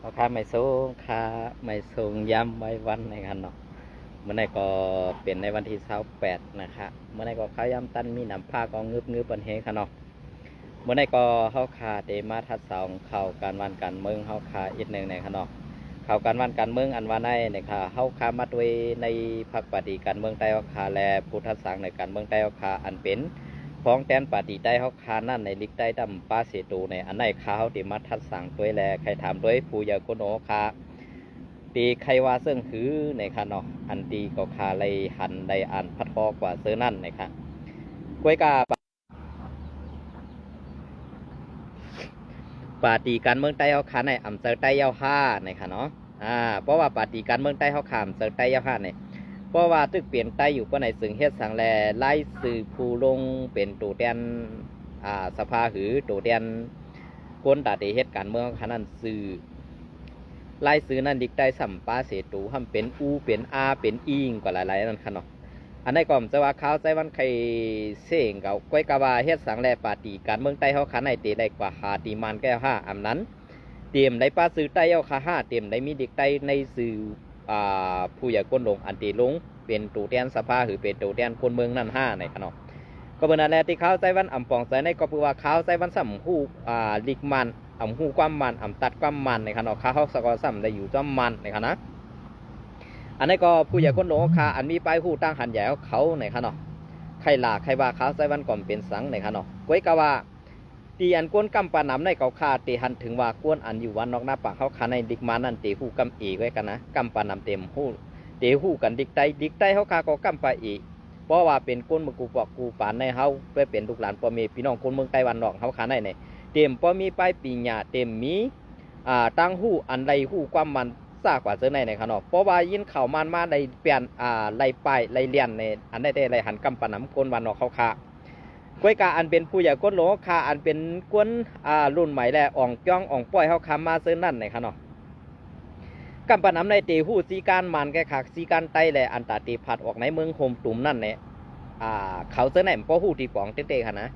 เขาค้าไม่สูงค้าไม่สูงย้ำไว้วันในกันเนาะเมื่อไหร่ก็เป็นในวันที่28นะคะเมื่อไหร่ก็ข้าย้ำตั้นมีน้ำผ้าก็งึบปันเฮค่ะเนาะเมื่อไหร่ก็เขาขาเตมาทัดสองเข้าการวันการเมืองเขาขาอีกหนึ่งในค่ะเนาะเข้าการวันการเมืองอันวันในเนี่ยค่ะเขาขามาด้วยในพรรคปฏิการเมืองใต้เขาขาและพุทธสังในการเมืองใต้เขาขาอันเป็นพ้องแตนปฏิใต้เขาขานั่นในลิกใต้ดำป้าเสตูในอันในขาเขาติมาทัดสั่งตัวแลใครถามด้วยผู้ยาโกโนขาตีใครว่าเสื่องหือในค่ะเนาะอันตีก็ขาเลยหันได้อ่านพัดพอกว่าเสื้อนั่นในค่ะกล้วยกาปฏิการเมืองใต้เขาขาในอำเภอใต้เย้าห้าในค่ะเนาะเพราะว่าปฏิการเมืองใต้เขาขามเมืองใต้เย้าห้าเนี่ยเพราะว่าตึกเปลี่ยนใต้อยู่ก็ในสึงเฮ็ดสังแลไล่สื่อผู้ลงเป็นตัวแทนสภาหือตัวแทนคนตาเตเฮ็ดการเมืองขนาดสื่อไล่สื่อนั่นดิกได้สัมปาเสตูทำเป็นอูเป็นอาเป็นอิงกว่าหลายๆนั่นค่ะเนาะอันในก่อมจะว่าข้าวใจวันใครเสี่งเก่าก้อยกะว่าเฮ็ดสังแลปาตีการเมืองใต้เขาขันในเตได้กว่าหาตีมันแก้วห้าอำนั้นเตรียมได้ป้าซื้อใต้เอาคาห้าเตรียมได้มีเด็กใต้ในสื่อผู้ใหญ่ก้นลงอันตีลงเป็นตัวแทนสภาหรือเป็นตัวแทนคนเมืองนั่นห้าในขนมก็เป็นอะไรที่เขาใจวันอ่ำปองใจในก็คือว่าเขาใจวันสัมหูลิกมันอ่ำหูความมันอ่ำตัดความมันในขนมเขาสกอสัมได้อยู่จอมมันในขณะอันนี้ก็ผู้ใหญ่คนหลงคาอันมีป้ายหูตั้งหันใหญ่เขาในขนมใครลาใครว่าเขาใจวันก่อนเป็นสังในขนมก้อยกะว่าตีอันก้นกำปานำในเขาคาตีหันถึงว่าก้นอันอยู่วันนอกหน้าปากเขาคาในดิกมานั่นตีหูกำอีไว้กันนะกำปานำเต็มหูเตะหูกันดิกไตเขาคาก็กำไปอีกเพราะว่าเป็นก้นมือกูปอกกูปานในเขาเพื่อเป็นลูกหลานพ่อมีพี่น้องคนเมืองไต้หวันนอกเขาคาในเนี่ยเต็มพ่อมีป้ายปีญาเต็มมีตั้งหูอันใดหูความมันซากว่าเจอในขนมเพราะว่ายินเข่ามันมาได้เปลี่ยนไล่ป้ายไล่เลียนในอันได้ไล่หันกำปานำก้นวันนอกเขาคาก้อยกาอันเป็นผู้ใหญ่ก้นหลงคาอันเป็นก้นรุ่นใหม่แหละอ่องจ้องอ่องป้อยเขาคามาเสื้อนั่นในขนมกำปนำในตีหูสีการมันแกขักสีการไตแหละอันตาตีผัดออกในเมืองโฮมตุ่มนั่นเนี่ยเขาเสื้อไหนป้อหูตีป่องเต้ๆค่ะนะ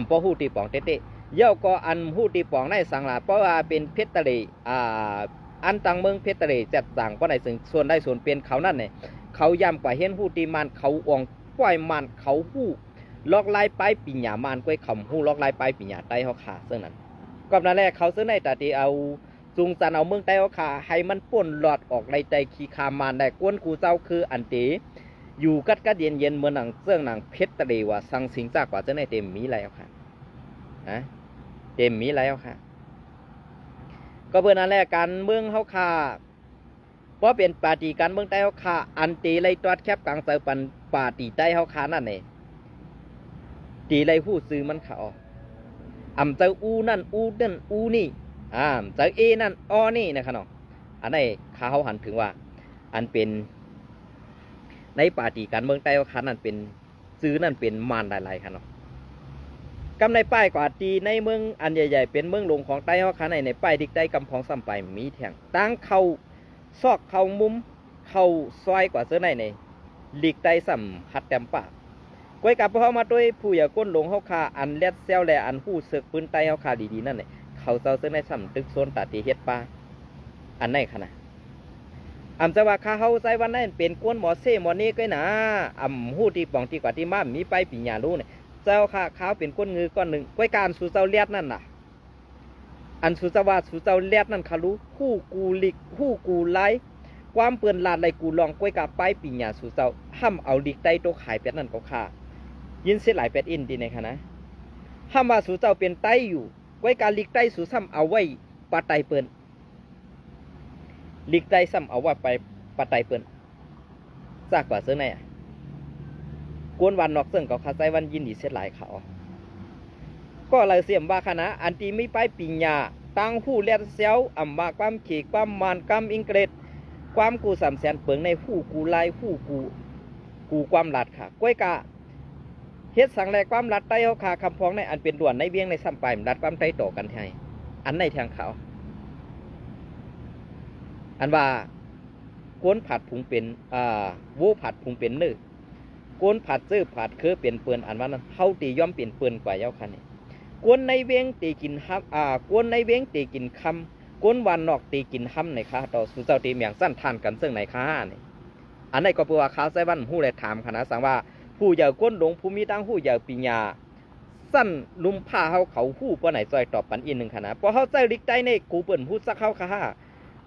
ป้อหูตีป่องเต้ๆเย่าก็อันหูตีป่องในสังหลาเพราะว่าเป็นเพชรตะเลอันต่างเมืองเพชรตะเลจัดต่างก็ในส่วนได้ส่วนเป็นเขานั่นเนี่ยเขาย่ำกว่าเห็นหูตีมันเขาอ่องป้อยมันเขาหูลอกลายไปปิญญามานก้อยขำหูลอกลายไปปิญญาไตเขาขาเสื้อนั้นก็นั่นแหละเขาเสื้อในตาตีเอาจุงจันเอาเมืองใต้เขาขาให้มันป่นหลอดออกในใจขีคามานได้ก้นกูเจ้าคืออันตีอยู่กัดเย็นเหมือนหนังเสื้อหนังเพชรตะเลว่าสังสิงจากกว่าเจ้าในเต็มมีแล้วค่ะนะเต็มมีแล้วค่ะก็เพื่อนนั่นแหละการเมืองเขาขาเพราะเป็นปาฏิการเมืองใต้เขาขาอันตีเลยตัวแคบกลางเซอปันปาฏิใต้เขาขานั่นเองตีเลยผู้ซื้อมันขาเจ้าอูนั่นอูนั่นอูนี่เจ้าเอนั่นอ้อนี่นะครับเนาะอันนี้เขาหันถึงว่าอันเป็นในปาฏิการเมืองใต้เขานั่นเป็นซื้อนั่นเป็นมารหลายๆครับเนาะกำในป้ายกว่าตีในเมืองอันใหญ่ๆเป็นเมืองหลวงของใต้เขาในป้ายดิกได้กำพองซ้ำไปมีแทงตั้งเข้าซอกเข้ามุมเข้าซอยกว่าเสื้อในลิกได้ซ้ำหัดเต็มปากก้อยกับพ่อมาด้วยผู้อย่าก้นหลงเขาขาอันเล็ดเซลแลอันหู้สึกปืนไตเขาขาดีๆนั่นเนี่ยเขาเจ้าเส้นในสัมตึกโซนตาตีเฮ็ดปลาอันไหนขนาดจะว่าข้าเขาใจวันนั้นเป็นก้นหมอเซ่หมอนี่ก็นะหู้ที่ป่องที่กว่าที่มามีไปปีญารู้เนี่ยเจ้าข้าเขาเป็นก้นงือก้อนหนึ่งก้อยการสู่เจ้าเลียดนั่นน่ะอันสู่เจ้าว่าสู่เจ้าเลียดนั่นเขารู้หู้กูลิกหู้กูไล่ความเปื่อนลาดไรกูลองก้อยกับไปปีญาสู่เจ้าห้ามเอาลิกไตโตขายเป็ดนั่นก็ขายินเสียหลายเป็ดอินดีในขณะห้ามว่าสู่เจ้าเป็นไตอยู่ไว้การลิกไตสู่ซ้ำเอาไว้ปาไตเปิ้นลิกไตซ้ำเอาไว้ไปปาไตเปิ้นซากกว่าเสื้อในกวนวันนอกเสื้อเขาคาใจวันยินดีเสียหลายเขาก็เลยเสียมว่าคณะอันตีไม่ไปปิญญาตั้งหู้เลียดเซลว่าความขีความมันความอิงเกรดความกูสามแสนเปิงในหู้กูลายหู้กูความหลัดค่ะก้อยกะเฮ็ดสังแรกความรัดไต้เขาขาคำพ้องในอันเป็นด่วนในเวียงในซ้ำไปรัดความไต้ต่อกันไทยอันในทางเขาอันว่าก้นผัดพุงเป็นวูผัดพุงเป็นเนื้อก้นผัดซื้อผัดคือเป็นเปื่อนอันว่านั้นเฮาตีย่อมเป็นเปื่อนกว่าเย้าคันนี่ก้นในเวียงตีกินฮับก้นในเวียงตีกินค ก้นวันนอกตีกินห้ำในค่ะต่อสู่เจ้าตีเมียงสั้นทานกันซึ่งในค่ะนี่อันนี้ก็เพื่อว่าข้าวไส้วันหู้เลยถามคณะสังว่าผู้ใหญ่ก้นหลงผู้มีตั้งหู้ใหญ่ปิญญาสั้นลุ่มผ้าเขาหู้ป้อไหนจอยตอบปันอีกหนึ่งคณะเพราะเขาใจลิกใจในกูเปิ่นหู้สักเข้าค่ะ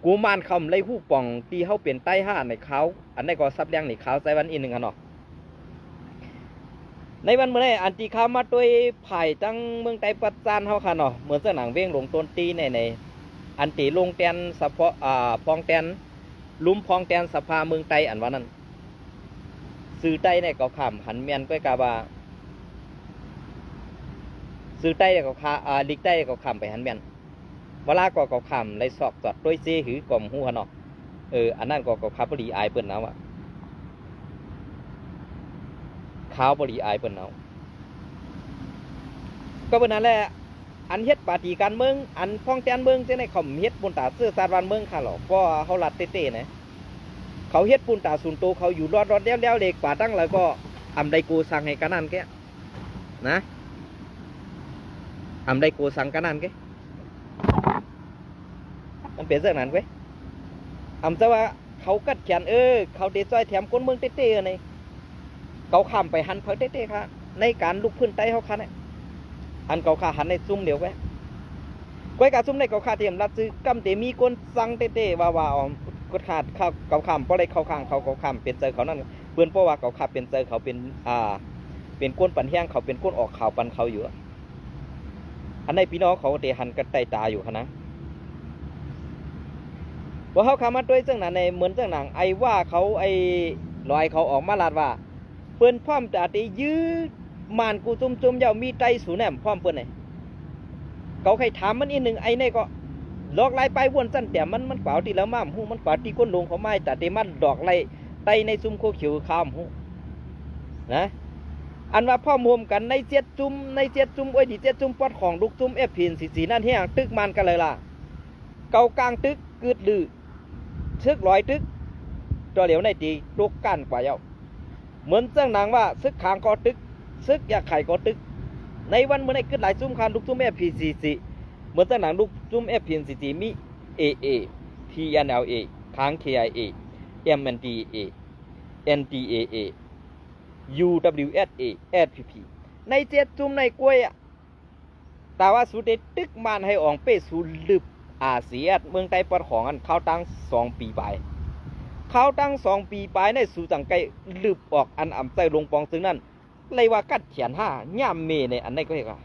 กูมานคำเลยหู้ป่องตีเขาเปลี่ยนใต้ห้าในเขาอันนี้ก็ซับเลี้ยงในข้าวไส้วันอีกหนึ่งกันเนาะในวันเมื่อไหร่อันที่เขามาด้วยไผ่ตั้งเมืองไต้ปัจจานเขาค่ะเนาะเหมือนเสนังเว้งลงต้นตีในอันตีลงแตนสะพอพองแตนลุ่มพองแตนสภาเมืองไต้อันว่านั้นสื่อไต้เนี่ยก็ขำหันเมียนก็กาบาสื่อไต้เนี่ยก็ลิกไต้ก็ขำไปหันเมียนเวลาก็ขำเลยสอบจอดด้วยซีหือกล่อมหูเนาะอันนั้นก็ข้าวบริอายเปิ้นเอาข้าวบริอายเปิ้นเอาก็เป็นนั่นแหละอันเฮ็ดปาฏิการเมืองอันพ้องแตนเมืองจะในข่มเฮ็ดปุ่นตาเสื้อสารวันเมืองค่ะหรอเพราะเขาลัดเต้ๆนะเขาเฮ็ดปุ่นตาสุนโตเขาอยู่รอดแล้วเล็กป่าตั้งแล้วก็อำไดกูสั่งให้กันนั่นแกนะอำไดกูสั่งกันนั่นแกมันเป็นเรื่องนั้นเว้ยอำจะว่าเขากัดแขนเขาเตะจ้อยแถมก้นเมืองเต้ๆนี่เขาข้ามไปหันเพิ่งเต้ๆค่ะในการลุกพื้นไต้เขาค่ะเนี่ยอันเก่าขาหันในซุ่มเดียวไว้ก้อยกาซุ่มในเก่าขาเทียมรัดซื้อกำเตมีคนสั่งเต้ๆว่ากดขาดเข้าเก่าขามเพราะอะไรเข้าข้างเขาขามเป็นเจอเขานั่นเพื่อนเพราะว่าเก่าขาเป็นเจอเขาเป็นก้นปั่นแห้งเขาเป็นก้นออกข่าวปั่นเขาอยู่อันในพี่น้องเขาเตะหันกันไตตาอยู่ค่ะนะพอเขาขามาด้วยเรื่องนั้นในเหมือนเรื่องหนังไอ้ว่าเขาไอ้ลอยเขาออกมาลาดว่าเพื่อนพร้อมจะตียื้อมานกูจุ่มยาวมีไตสูแหนมพร้อมเพื่อนไงเขาใครถามมันอีกหนึ่งไอ้นี่ก็ดอกไล่ไปวนสั้นแต่มันเปล่าตีแล้วมั่มหูมันเปล่าตีก้นลงเขาไม่แต่ตีมันดอกไล่ไตในซุ่มโคเขียวข้ามหูนะอันว่าพ่อมวมกันในเจ็ดจุ่มโอ้ยดีเจ็ดจุ่มปอดของลูกจุ่มพินสีนั่นเฮียงตึกมันกันเลยล่ะเกากลางตึกกึดลือเชือกลอยตึกตัวเหลียวในตีลูกกันกว่าเยาเหมือนเจ้านางว่าซึกขางก็ตึกซึกอยากไข่ก็ตึกในวันเมื่อไหร่ขึ้นหลายจุ่มคันลูกจุ่มFPCCเหมือนเจ้านางลูกจุ่มFPCCมี AA TNLA ค้าง KIA MNDA NDAA UWSA SPP ในเจ็ดจุ่มในกล้วยแต่ว่าสุดเด็ดตึกมันให้ออกเป้สูลึบอาเซียนเมืองไต้ปอดของอันเข้าตั้ง2 ปีไปเขาตั้ง2 ปีไปในสู่จังไกลืบออกอันอ่ำใจลงปองซึ่งนั้นเลยว่ากัดเขียน5ย่ามเมในอันในก็เรียกว่า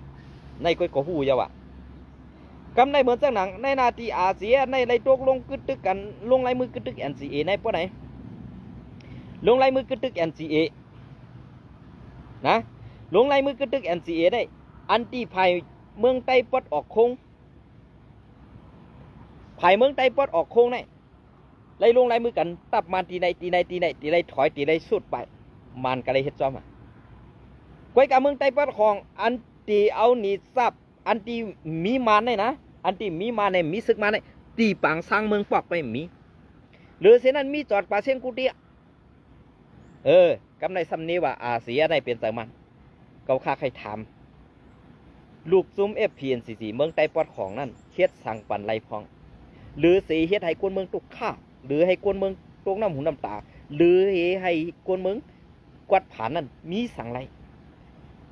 ในก็หู้ยาวะกำในเหมือนจังหนังในนาทีอาเซียในไรตกลงกึดตึกกันลงลายมือกึดตึก NCA ในป้อไหนลงลายมือกึดตึก NCA นะลงลายมือกึดตึก NCA ได้อันที่ภัยเมืองไต้ปอดออกโค้งภัยเมืองไต้ปอดออกโค้งในไล่ลงไล่มือกันตับมันตีในถอยตีในสุดไปมันก็เลยเฮ็ดซ้อมก้อยกับเมืองไต้ปัดของอันตีเอาหนีซับอันตีมีมันในนะอันตีมีมันในมีซึกมันในตีปังสร้างเมืองปอกไปมีหรือเช่นนั้นมีจอดป่าเชียงกุเตียกำในซ้ำนี้ว่าอาเซียในเป็นใจมันเขาค่าใครถามลูกซุ้มFPNCCเมืองไต้ปัดของนั่นเฮ็ดสั่งปั่นไรพองหรือสีเฮ็ดให้คนเมืองตุกข้าหรือให้กวนเมืองตกน้ำหูน้ำตาหรือให้กวนเมืองกวาดผ่านนั้นมีสั่งไร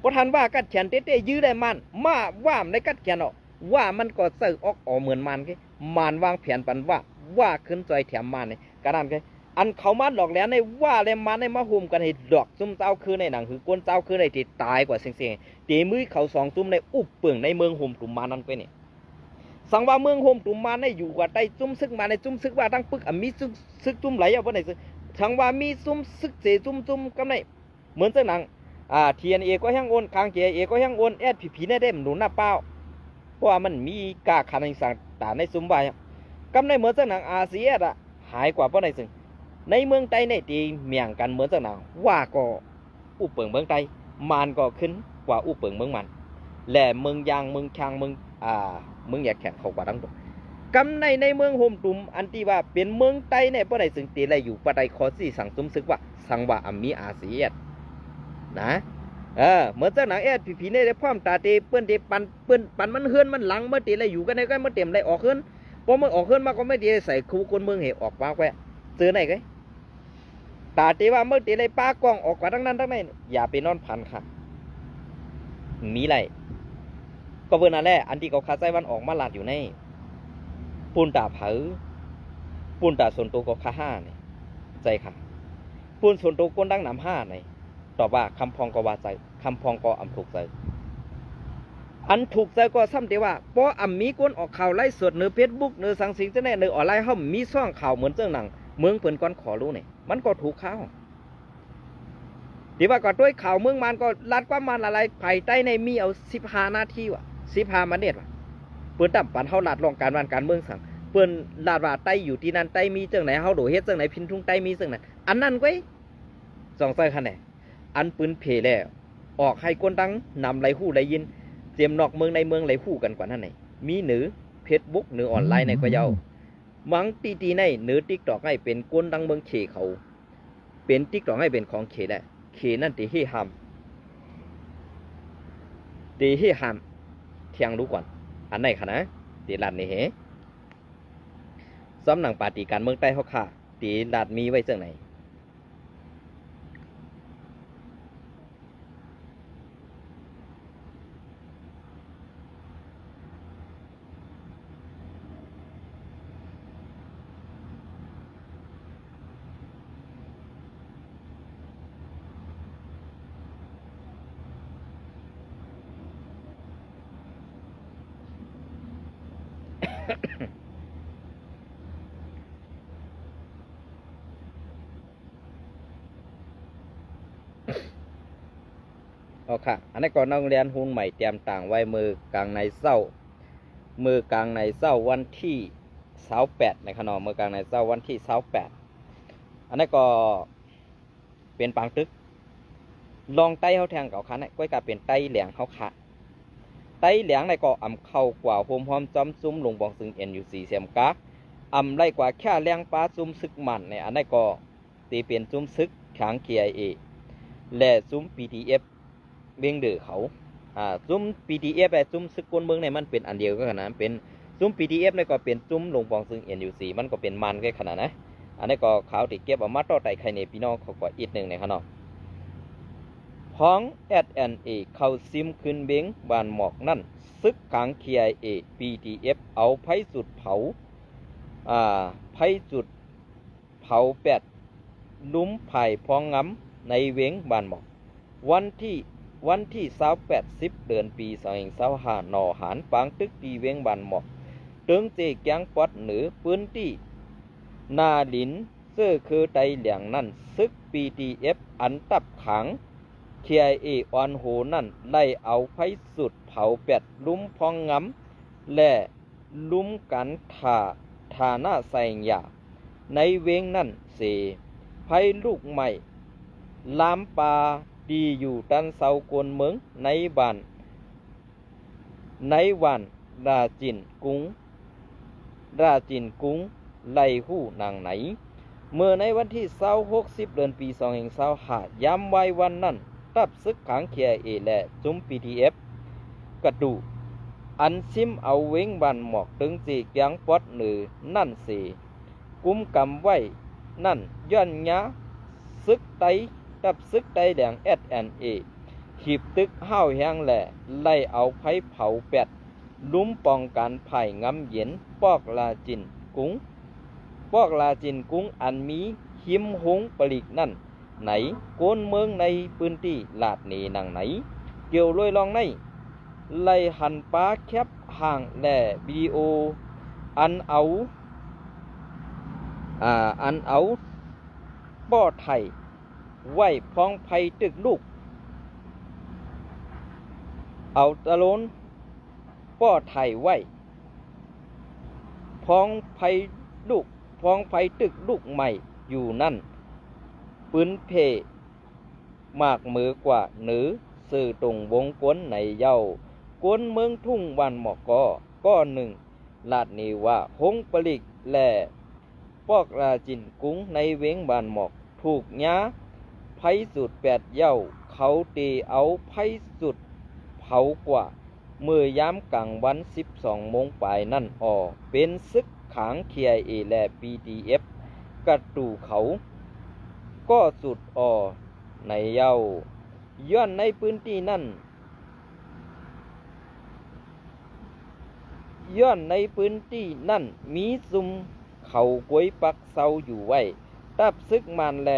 ประธานว่ากัดแขนเต้ยื้อได้มันมาว่าในกัดแขนออกว่ามันก็เสิร์ออกเหมือนมันแค่มันวางแผนปันว่าขึ้นจอยแถมมันเนี่ยกระนั้นแค่อันเขามาหลอกแล้วในว่าเลยมันในมาหุ่มกันให้ดอกซุ่มเจ้าคือในหนังคือกวนเจ้าคือในที่ตายกว่าเสียงตีมือเขา2 จุ่มในอุบเปื่องในเมืองหุ่มกลุ่มมานั้นไปเนี่ยสังว่าเมืองโฮมตุ่มมาในอยู่กว่าได้จุ่มซึกมาในจุ่มซึกว่าตั้งปึกมีซึกจุ่มไหลเอาไปไหนซึสังว่ามีซุ่มซึกเจจุ่มกำไรเหมือนเจ้าหนังTNA ก็ยังโอนค้าง JA ก็ยังโอน SPP ในเด้มหนุนหน้าเป้าเพราะว่ามันมีกาขันในสังตาในซุ่มใบกำไรเหมือนเจ้าหนังอาเซียนหายกว่าเพราะไหนซึในเมืองไต้ในตีเมียงกันเหมือนเจ้าหนังว่าก็อุปเปิงเมืองไต้มันก็ขึ้นกว่าอุปเปิงเมืองมันแหล่เมืองยางเมืองชางเมืองอยากแข่งเขากว่าทั้งตัวกำในเมืองโฮมตุมอันที่ว่าเป็นเมืองไต้ในป้อใดสึงตีอะไรอยู่ป้อใดคอสี่สั่งซุ่มซึกว่าสังว่ามีอาเซียนนะเหมือนเจ้าหนังSPPในได้พร้อมตาเตเปิ้นเตปันมันเฮือนมันหลังเมื่อตีอะไรอยู่กันในก็เมื่อเต็มได้ออกขึ้นป อมึงออกขึ้นมาก็ไม่ดีใส่คูคนเมืองเหออกปากแวะซื้อไหนไงตาตีว่าเมื่อตีเลยป้ากล้องออกกว่าทั้งนั้นทั้งนั้นอย่าไปนอนพันค่ะมีไรก็เบอร์นั่นแหละอันที่เขาคาใจวันออกมาลาดอยู่ในปูนตาเผอปูนตาส่วนตัวก็คาห้าเนี่ยใจค่ะปูนส่วนตัวก้นดังน้ำห้าเนี่ยตอบว่าคำพองก็ว่าใจคำพองก็อำถูกใจอันถูกใจก็ซ้ำเดียวว่าเพราะอำมีก้นออกข่าวไล่สดเนื้อเฟซบุ๊กเนื้อสังสิงจะแน่เนื้อออนไลน์เขามีซ่องข่าวเหมือนเจ้าหนังเมืองเปิ่นก้อนขอรู้เนี่ยมันก็ถูกข่าวที่ว่าก็ด้วยข่าวเมืองมันก็ลัดกว่ามันอะไรไผ่ใต้ในมีเอา15 นาทีว่ะ15 มาเน็ตว่ะเปิ้นตั้มปันเฮาลาดลองการวันการเมืองสั่งเปิ้นลาดว่าใต้อยู่ที่นั่นใต้มีจังไหนเฮาโดเฮ็ดจังไหนพินทุ่งใต้มีจังไหนอันนั้นเว้ยสองใส่คันไหนอันปืนเพแล้วออกให้คนดังนำไหลหู้ไหลยินเตรียมนอกเมืองในเมืองไหลหู้กันกว่านั้นไหนมีหนือเฟซบุ๊กหนือออนไลน์ในก็เยามังตีในหนือ TikTok ให้เป็นคนดังเมืองเขเขาเป็น TikTok ให้เป็นของเขแหละเขนั่นตีให้ห้ามตีให้ห้ามเที่ยงรู้ก่อนอันไหนคะนะตีลาดนี่เหซ้ำหนังปาฏิการเมืองใต้เขาค่ะตีลาดมีไว้จังไหนอ๋อค่ะอันนี้ก็น้องเรียนหุ้นใหม่เตรียมต่างไว้มือกลางในเศร้าวันที่28ในขนมมือกลางในเศร้าวันที่28อันนี้ก็เป็นปังตึกลองไต้เขาแทงเก่าคันก็กลายเป็นไต้เหลียงเขาขะไต้เหลียงในก็อำเข้ากว่าโฮมหอมจอมซุ้มลงบองซึ่งNUCเสียมกาอำไรกว่าแค่เลี้ยงปลาซุ้มซึกมันในอันนี้ก็ตีเป็นซุ้มซึกขัง KIA และซุ้ม PDF เบียงเดือเขาซุ้ม PDF และซุ้มซึกกวนเมืองในมันเป็นอันเดียวกันนะเป็นซุ้ม PDF ในก็เป็นซุ้มลงบองซึ่งNUC มันก็เป็นมันแค่ขนาดนะอันนี้ก็ข่าวที่เก็บเอามาต่อไต่ใครในพี่น้องเขาก็อีกหนึ่งในขนมพ้อง SNA เข้าซิมขึ้นเบงบานหมอกนั่นซึกขัง KIA PDF เอาไผ่สุดเผาไผ่จุดเผาลุ้มไผ่พองงำในเวงบานหมอกวันที่28เดือนปี2025หนอหานปางตึกตีเวงบานหมอกตึงเจแกงปอดเหนือพื้นที่นาลินเสื้อคือไตเหลียงนั่นซึก PDF อันตับขัง KIA ออนโหนั่นไล่เอาไผ่สุดเผาลุ้มพองงำและลุ้มกันฐานะใส่ยาในเวงนั่นเสไผ่ลูกใหม่ลามปาดีอยู่ตันเสากวนเมืองในวันราจินกุ้งไล่หู้นางไหนเมื่อในวันที่26เดือนปี2025ย้ำไว้วันนั้นตับซึกขัง KIA และจุ้ม PDF กระดูอันซิมเอาเว้งบันหมอกตึงจีกยังปอดหรือนั่นสีกุมกำไว้นั่นย้อนยะซึกไตตับซึกไตแดง SNA ขีบตึกห้าวแห้งแหล่ไล่เอาไผ่เผาลุ้มป้องกันไผ่งำเย็นปอกลาจินกุ้งอันมีหิมหงปลีกนั่นไหนโกนเมืองในพื้นที่ลาดนีนังไหนเกี่ยวลอยลองในไล่หันป้าแคบห่างแหล่วิดีโออันเอาป้อไทยไว้พองไผ่ตึกลูกเอาตะโลนป้อไทยไว้พองไผ่ตึกลูกใหม่อยู่นั่นปืนเพมากมือกว่าหนือสื่อตรงวงกวนในเย้ากวนเมืองทุ่งวันหมอกก็หนึ่งลาดนีว่าหงปลิกแหล่ปอกราจินกุ้งในเวงบานหมอกถูกย้าไผ่สุด8เย้าเขาตีเอาไผ่สุดเผากว่า เมื่อยามกลางวัน12 โมงปลายนั่นออเป็นศึกขาง KIA และ PDF กระตูเขาก็สุดออในเย้าย้อนในพื้นที่นั่นมีซุ่มเขากวยปักเซาอยู่ไว้ตับซึกมันแล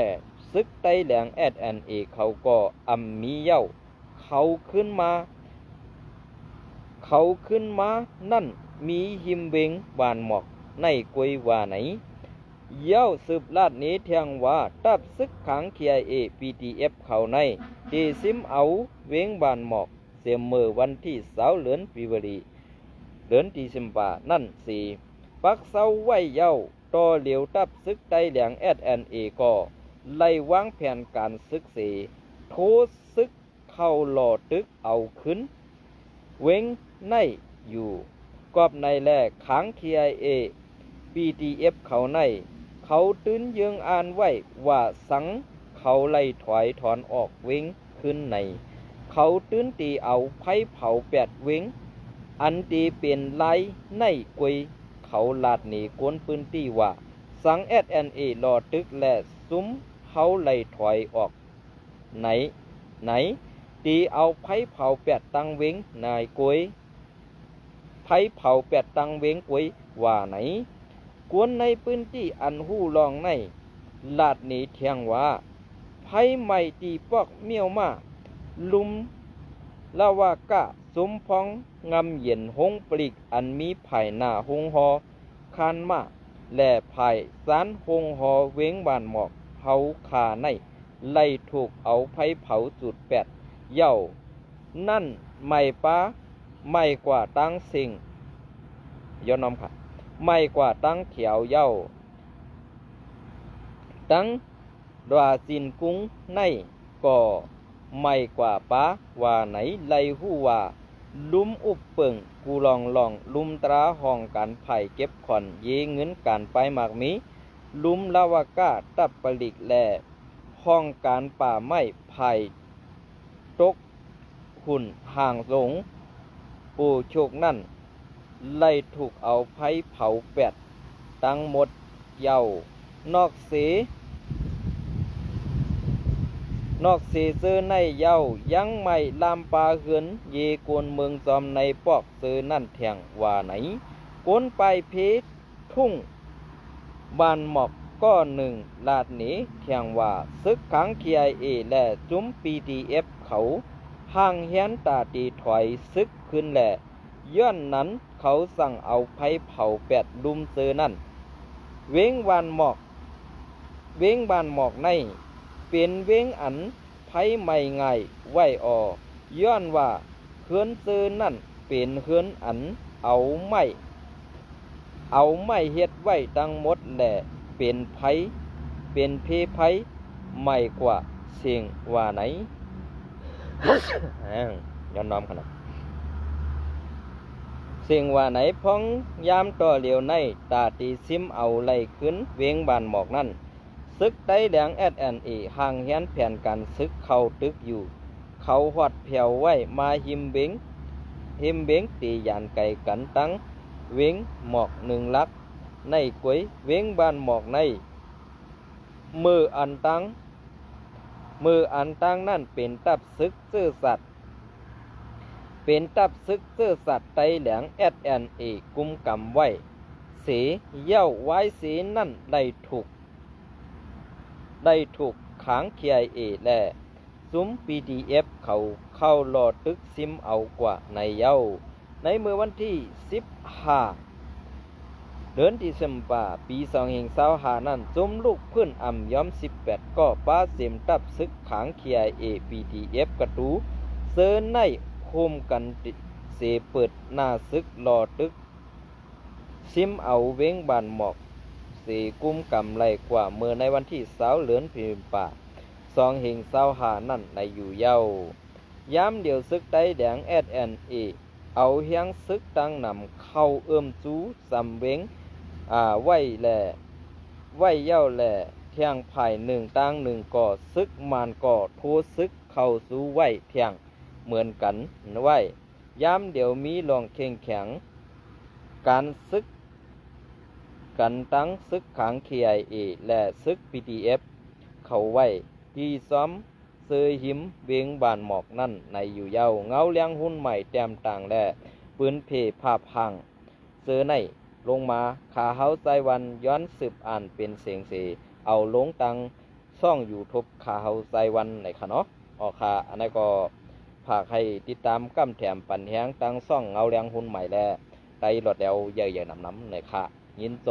ซึกไต้แหลง SNA เขาก็มีเย้าเขาขึ้นมานั่นมีหิมเวงบานหมอกในกวยว่าไหนเย้าสืบลาดนี้เทียงว่าตับซึกขัง KIA PDF เขาในที่ซิมเอาเวงบานหมอกเสียมือวันที่20 เดือนปีวรีเดือนที่15นั่นสิปักเซาไว้เย้าต่อเหลียวตับซึกไต้แหลง SNA ก็ไล่วางแผนการศึกเสโทซึกเข้าหล่อตึกเอาขึ้นเวงในอยู่กอบในแลขัง KIA PDF เขาในเขาตื้นยืงอ่านไว้ว่าสังเขาไล่ถอยถอนออกเวงขึ้นในเขาตื้นตีเอาไผ่เผา8 เวงอันตีเป็นไล่ในกวยเขาลาดหนีกวนปืนตีว่าสัง SNA รอตึกและซุ้มเขาไล่ถอยออกไหนตีเอาไผ่เผา8 ตังเวงนายกวยไผ่เผา8 ตังเวงกวยว่าไหนกวนในพื้นที่อันหู้ลองในลาดหนีเทียงว่าไผ่ใหม่ตีปอกเมียวมาลุมลาวากะสมพองงำเย็นหงปลีกอันมีไผ่หน้าหงหอคานมาและไผ่สารหงหอเวงบานหมอกเผาคาในไล่ถูกเอาไผ่เผาจุด8เย้านั่นไม่ป้าไม่กว่าตั้งสิ่งย้อนน้อมค่ะไม่กว่าตั้งเขียวเย้าตั้งดวาจินกุ้งในก็ไม่กว่าป้าว่าไหนไล่หู้ว่าลุมอุบเปิงกูลองลุมตราห้องการไผ่เก็บขอนเยเงินการไปมากมีลุมลาวากาตับปลิกแลห้องการป่าไม้ไผ่ตกหุ่นห่างหลงปูโชคนั่นไล่ถูกเอาไผ่เผา8ตั้งหมดเย้านอกเสเสื้อในเย้ายังไม่ลามปาเหือนเยกวนเมืองจอมในปอกเสื้อนั่นแทงว่าไหนกวนไปเพทุ่งบานหมอกก็1ลาดหนีแทงว่าซึกขัง KIA และจุ้ม PDF เขาห่างเฮียนตาตีถอยซึกขึ้นแหละย้อนนั้นเขาสั่งเอาไผ่เผา8ลุมเสื้อนั่นเวงบานหมอกในเป็นเวงอันไผ่ไม่ง่ายไว้อย้อนว่าเฮือนเสื้อนั่นเป็นเฮือนอันเอาไม้เฮ็ดไว้ทั้งหมดแหละเป็นเพไผ่ไม่กว่าเสียงว่าไหน ย้อนน้อมขนาดเสียงว่าไหนพ้องยามต่อเหลียวในตาตีซิมเอาไล่ขึ้นเวงบานหมอกนั่นซึกไต้แหลง SNA ห่างเฮียนแผนการซึกเข้าตึกอยู่เขาหอดแผ่วไว้มาหิมเบงตียานไก่กันตั้งเวงหมอก1 ลักในกวยเวงบานหมอกในมืออันตั้งนั่นเป็นตับซึกซื่อสัตว์ไต้แหลง SNA กุมกำไว้เสเย้าไว้เสนั่นได้ถูกขัง KIA และซุ้ม PDF เขาเข้ารอตึกซิมเอากว่าในเย้าในเมื่อวันที่15 เดือนที่15 ปี2025นั่นซุ้มลูกพื้นย้อม18ก็ป้าเสียมตับซึกขัง KIA PDF กระตูเซินในโคมกันเสเปิดหน้าซึกรอตึกซิมเอาเว้งบานหมอก4 กุมกำไรกว่าเมื่อในวันที่20 เดือนพฤษภาคม2025นั่นในอยู่เย้าย้ำเดียวซึกไต้แดง SNA เอาเฮียงซึกตั้งนำเข้าจูสำเวงไว้เย้าแหล่เทียงไผ่1ตั้ง1ก่อซึกมานก่อโทซึกเข้าสู่ไว้เทียงเหมือนกันไว้ ยามเดี๋ยวมีลองเข่งแข็งการซึกกันตั้งซึกขัง KIA และซึก PDF เข้าไว้ที่ซ้อมเซยหิมเวงบานหมอกนั่นในอยู่เยาเงาเลี้ยงหุ้นใหม่แต้มต่างและปืนเพภาพพังเซอในลงมาขาเฮาใจวันย้อนสืบอ่านเป็นเสียงเสเอาลงตังซ่องอยู่ทบขาเฮาใจวันในค่ะเนาะออกค่ะอันนั้นก็ฝากให้ติดตามกั้มแถมปันแหงตังซ่องเงาเลี้ยงหุ้นใหม่และไตหลอดแล้วใหญ่ๆน้ำในค่ะยินโซ